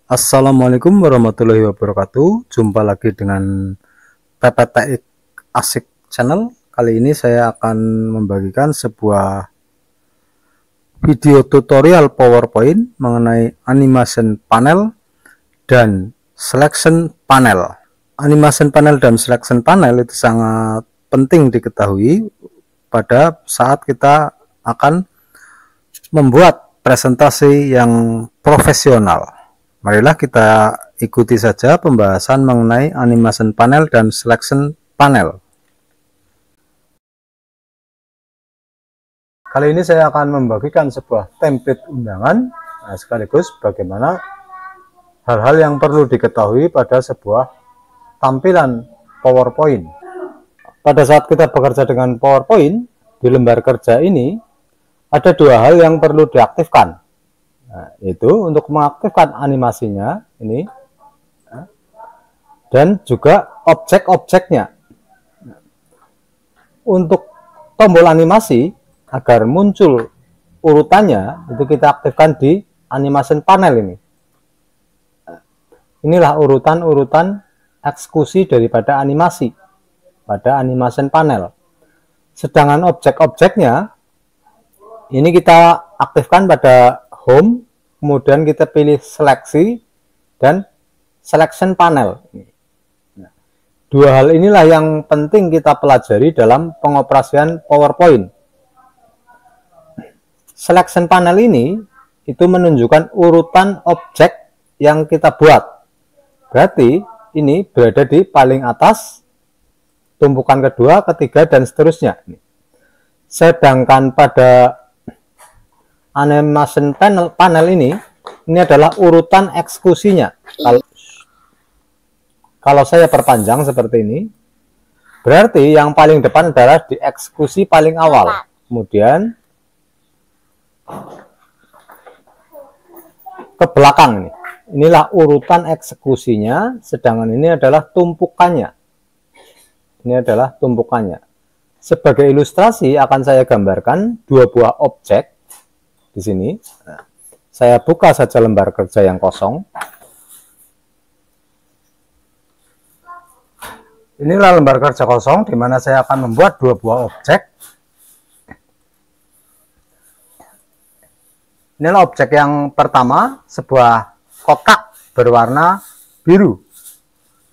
Assalamualaikum warahmatullahi wabarakatuh. Jumpa lagi dengan PPTX Asik Channel. Kali ini saya akan membagikan sebuah video tutorial PowerPoint mengenai animation panel dan selection panel. Animation panel dan selection panel itu sangat penting diketahui pada saat kita akan membuat presentasi yang profesional. Marilah kita ikuti saja pembahasan mengenai animation panel dan selection panel. Kali ini saya akan membagikan sebuah template undangan, sekaligus bagaimana hal-hal yang perlu diketahui pada sebuah tampilan PowerPoint. Pada saat kita bekerja dengan PowerPoint, di lembar kerja ini ada dua hal yang perlu diaktifkan. Nah, itu untuk mengaktifkan animasinya ini dan juga objek-objeknya. Untuk tombol animasi agar muncul urutannya itu kita aktifkan di animation panel ini. Inilah urutan-urutan eksekusi daripada animasi pada animation panel. Sedangkan objek-objeknya ini kita aktifkan pada home, kemudian kita pilih seleksi dan selection panel. Nah, dua hal inilah yang penting kita pelajari dalam pengoperasian PowerPoint. Selection panel ini itu menunjukkan urutan objek yang kita buat. Berarti ini berada di paling atas, tumpukan kedua, ketiga, dan seterusnya. Sedangkan pada animation panel ini adalah urutan eksekusinya. Kalau saya perpanjang seperti ini, berarti yang paling depan adalah di eksekusi paling awal. Kemudian ke belakang ini. Inilah urutan eksekusinya, sedangkan ini adalah tumpukannya. Ini adalah tumpukannya. Sebagai ilustrasi akan saya gambarkan dua buah objek di sini. Nah, saya buka saja lembar kerja yang kosong. Inilah lembar kerja kosong di mana saya akan membuat dua buah objek. Inilah objek yang pertama, sebuah kotak berwarna biru.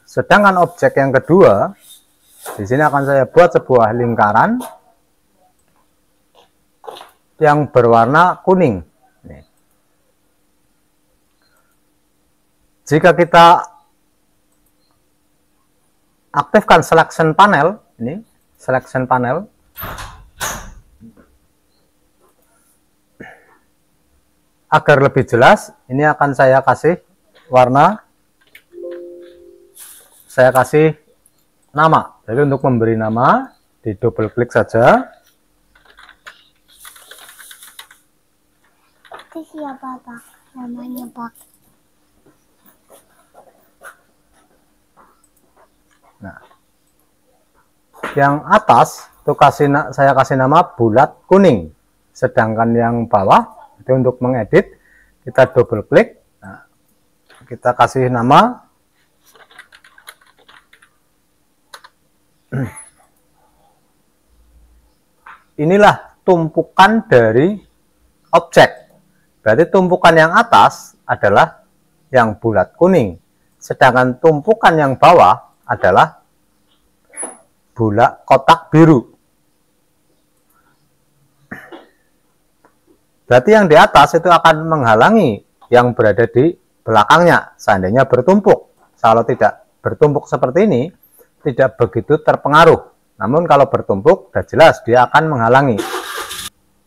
Sedangkan objek yang kedua, di sini akan saya buat sebuah lingkaran yang berwarna kuning. Jika kita aktifkan selection panel, ini selection panel, agar lebih jelas, ini akan saya kasih warna, saya kasih nama. Jadi untuk memberi nama, di double klik saja. Siapa Pak? Namanya Pak. Nah, yang atas itu saya kasih nama bulat kuning. Sedangkan yang bawah itu untuk mengedit, kita double klik. Nah, kita kasih nama inilah tumpukan dari objek. Berarti tumpukan yang atas adalah yang bulat kuning, sedangkan tumpukan yang bawah adalah bulat kotak biru. Berarti yang di atas itu akan menghalangi yang berada di belakangnya seandainya bertumpuk. Kalau tidak bertumpuk seperti ini, tidak begitu terpengaruh. Namun kalau bertumpuk, sudah jelas dia akan menghalangi.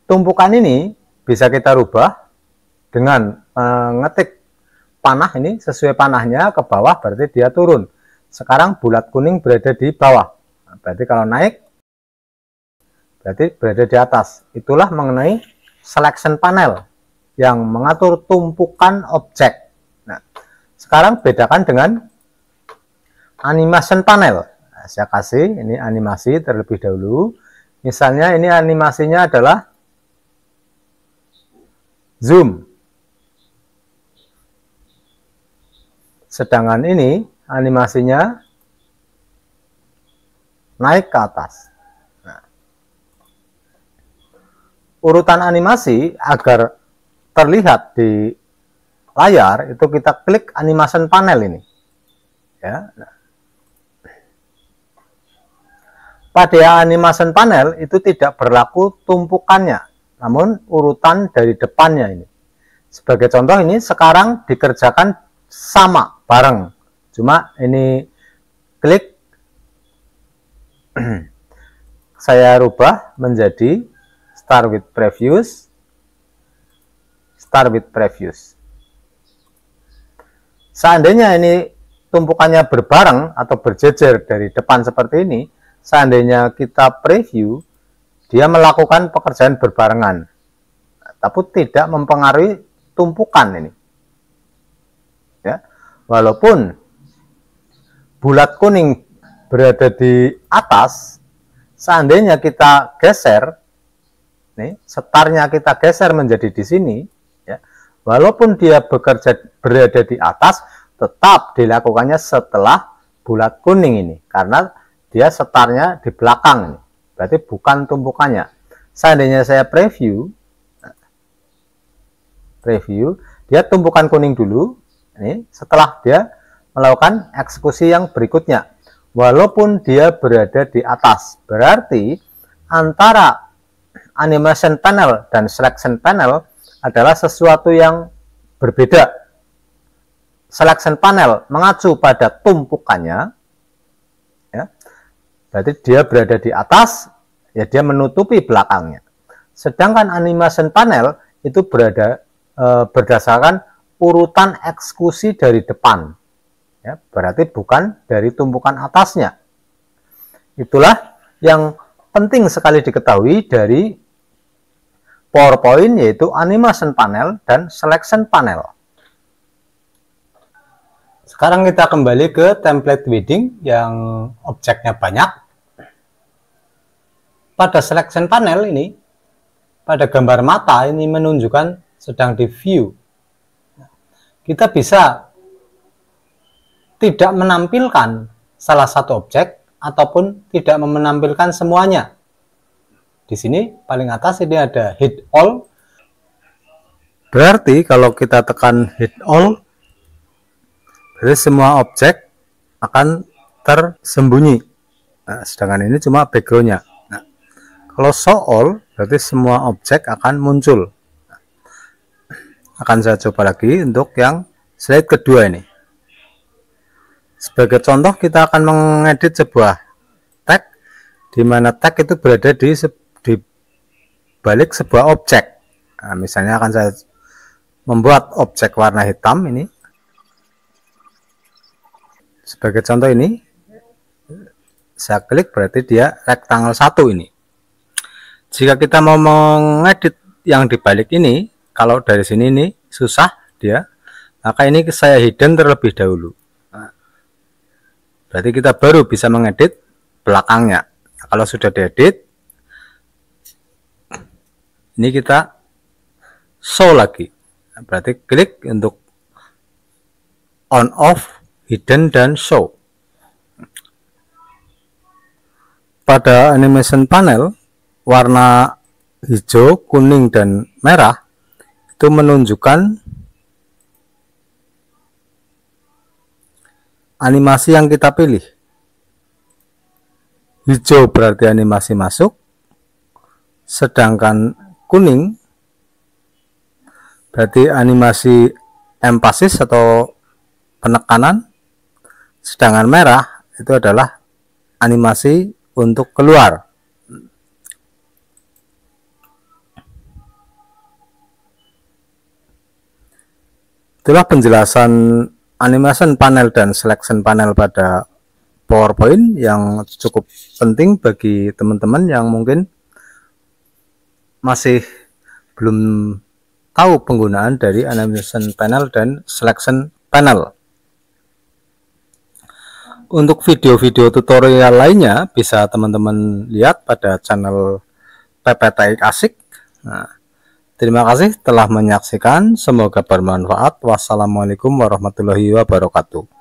Tumpukan ini bisa kita rubah dengan ngetik panah ini sesuai panahnya ke bawah, berarti dia turun. Sekarang bulat kuning berada di bawah, berarti kalau naik berarti berada di atas. Itulah mengenai selection panel yang mengatur tumpukan objek. Nah, sekarang bedakan dengan animation panel. Nah, saya kasih ini animasi terlebih dahulu. Misalnya ini animasinya adalah zoom. Sedangkan ini animasinya naik ke atas. Nah, urutan animasi agar terlihat di layar itu kita klik animation panel ini. Ya. Pada animation panel itu tidak berlaku tumpukannya, namun urutan dari depannya ini. Sebagai contoh ini sekarang dikerjakan sama bareng, cuma ini klik saya rubah menjadi start with previews, start with previews. Seandainya ini tumpukannya berbareng atau berjejer dari depan seperti ini, seandainya kita preview, dia melakukan pekerjaan berbarengan, tapi tidak mempengaruhi tumpukan ini. Ya, walaupun bulat kuning berada di atas, seandainya kita geser, nih setarnya kita geser menjadi di sini, ya, walaupun dia berada di atas, tetap dilakukannya setelah bulat kuning ini, karena dia setarnya di belakang ini, berarti bukan tumpukannya. Seandainya saya preview, dia tumpukan kuning dulu. Ini setelah dia melakukan eksekusi yang berikutnya, walaupun dia berada di atas, berarti antara animation panel dan selection panel adalah sesuatu yang berbeda. Selection panel mengacu pada tumpukannya, ya, berarti dia berada di atas, ya dia menutupi belakangnya. Sedangkan animation panel itu berada berdasarkan urutan eksekusi dari depan, ya, berarti bukan dari tumpukan atasnya. Itulah yang penting sekali diketahui dari PowerPoint, yaitu animation panel dan selection panel. Sekarang kita kembali ke template wedding yang objeknya banyak. Pada selection panel ini, pada gambar mata ini menunjukkan sedang di view. Kita bisa tidak menampilkan salah satu objek ataupun tidak menampilkan semuanya. Di sini paling atas ini ada hide all. Berarti kalau kita tekan hide all, berarti semua objek akan tersembunyi. Nah, sedangkan ini cuma backgroundnya. Nah, kalau show all, berarti semua objek akan muncul. Akan saya coba lagi untuk yang slide kedua ini. Sebagai contoh, kita akan mengedit sebuah tag, di mana tag itu berada di balik sebuah objek. Nah, misalnya akan saya membuat objek warna hitam ini. Sebagai contoh ini, saya klik, berarti dia rectangle 1 ini. Jika kita mau mengedit yang dibalik ini, kalau dari sini ini susah dia, maka ini saya hidden terlebih dahulu. Nah, berarti kita baru bisa mengedit belakangnya. Nah, kalau sudah diedit, ini kita show lagi. Nah, berarti klik untuk on off, hidden dan show. Pada animation panel, warna hijau, kuning dan merah itu menunjukkan animasi yang kita pilih. Hijau berarti animasi masuk, sedangkan kuning berarti animasi emphasis atau penekanan, sedangkan merah itu adalah animasi untuk keluar. Itulah penjelasan animation panel dan selection panel pada PowerPoint yang cukup penting bagi teman-teman yang mungkin masih belum tahu penggunaan dari animation panel dan selection panel. Untuk video-video tutorial lainnya bisa teman-teman lihat pada channel PPTIK Asik. Nah, Terima kasih telah menyaksikan, semoga bermanfaat. Wassalamualaikum warahmatullahi wabarakatuh.